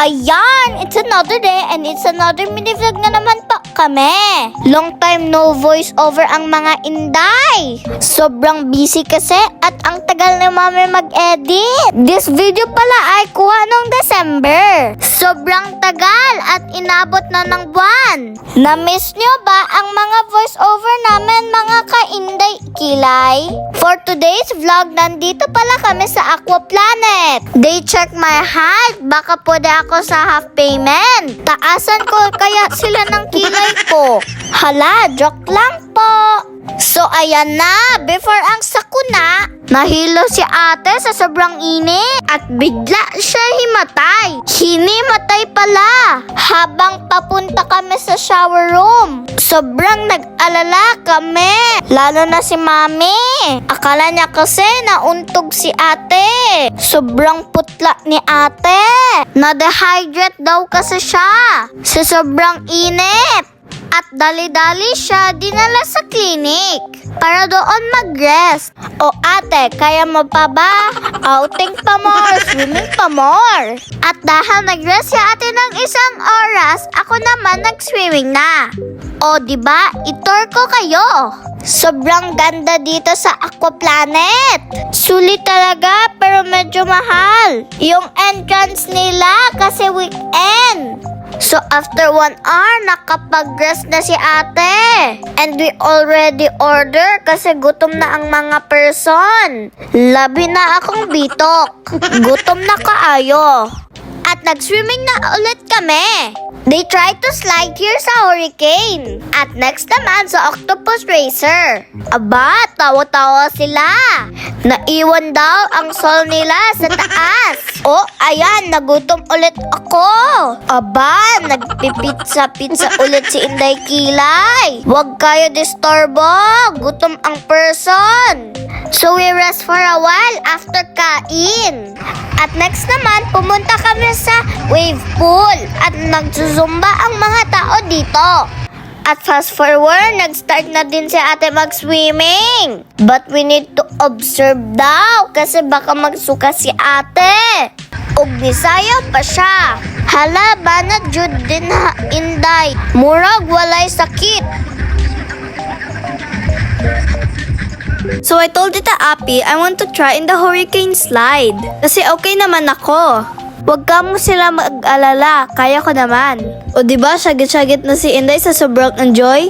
Ayan! It's another day and it's another mini vlog na naman po kami. Long time no voice over ang mga inday. Sobrang busy kasi at ang tagal ni mami mag-edit. This video pala ay kuha nung December. Sobrang tagal at inabot na ng buwan. Na-miss nyo ba ang mga voice over namin mga ka-inday kilay? For today's vlog, nandito pala kami sa Aqua Planet. They check my height. Baka pwede ako sa half payment. Taasan ko kaya sila ng kilay ko. Hala, joke lang po. So ayan na, before ang sakuna, nahilo si ate sa sobrang init at bigla siya himatay. Hinimatay pala habang papunta kami sa shower room. Sobrang nag-alala kami, lalo na si mami. Akala niya kasi nauntog si ate. Sobrang putla ni ate. Na-dehydrate daw kasi siya sa sobrang init. At dali-dali siya dinala sa clinic para doon mag-rest. O ate, kaya mo pa ba? Outing pa more, swimming pa more. At dahil nag-rest si ate ng isang oras, ako naman nag-swimming na. O diba, itur ko kayo. Sobrang ganda dito sa Aqua Planet. Sulit talaga pero medyo mahal. Yung entrance nila kasi weekend. So after 1 hour, nakapag-rest na si ate. And we already order kasi gutom na ang mga person. Labi na akong bitok. Gutom na kaayo. At nag-swimming na ulit kami. They tried to slide here sa hurricane. At next naman sa octopus racer. Aba, tawa-tawa sila. Naiwan daw ang sol nila sa taas. Oh, ayan, nagutom ulit ako. Aba, nagpipitsa-pitsa ulit si Inday Kilay. Huwag kayo disturbo, gutom ang person. So we rest for a while after kain. At next naman, pumunta kami sa wave pool at nagsusumba ang mga tao dito. At fast forward, nag-start na din si ate mag-swimming. But we need to observe daw kasi baka magsuka si ate. Ug Bisaya pa siya. Hala, banat jud din ha, Inday. Murag walay sakit. So I told Tita Appy I want to try in the hurricane slide. Kasi okay naman ako. Huwag ka mo sila mag-alala, kaya ko naman. O diba, syagit-syagit na si Inday sa sobrang enjoy?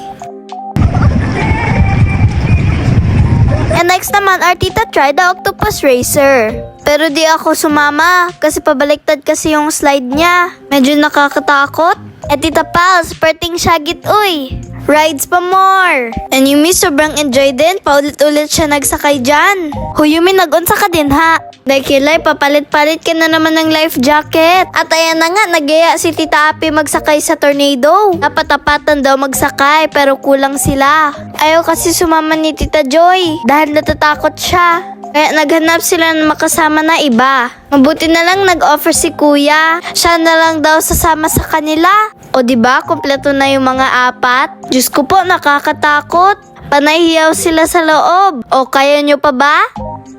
And next naman, our tita tried the octopus racer. Pero di ako sumama kasi pabaliktad kasi yung slide niya. Medyo nakakatakot. Eh Tita Pals, perting syagit uy. Rides pa more. And Yumi sobrang enjoy din. Paulit-ulit siya nagsakay dyan. Yumi, nag-unsa ka din ha. Kilay, papalit-palit ka na naman ng life jacket. At ayan na nga, nagaya si Tita Appy magsakay sa tornado. Napatapatan daw magsakay pero kulang sila. Ayaw kasi sumama ni Tita Joy dahil natatakot siya. Kaya naghanap sila ng makasama na iba. Mabuti na lang nag-offer si Kuya. Siya na lang daw sasama sa kanila. O diba, kumpleto na yung mga apat? Diyos ko po, nakakatakot. Panahiyaw sila sa loob. O kaya nyo pa ba?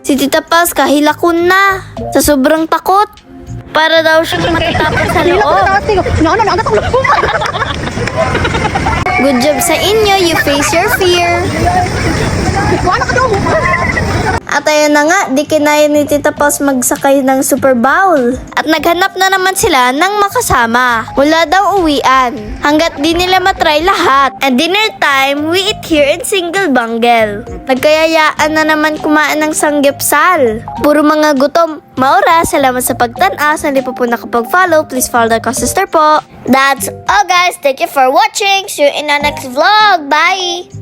Si Tita Pals kahilakon na. Sa sobrang takot. Para daw siyang matatapos sa loob. Good job sa inyo, you face your fear. At ayun na nga, di kinaya ni Tita Pals magsakay ng Super Bowl. At naghanap na naman sila ng makasama. Wala daw uwian. Hanggat di nila matry lahat. And dinner time, we eat here in Single Bungle. Nagkayayaan na naman kumain ng sanggipsal. Puro mga gutom. Maura, salamat sa pagtanaw. Sa hindi pa po nakapag-follow, please follow the sister po. That's all guys. Thank you for watching. See you in our next vlog. Bye!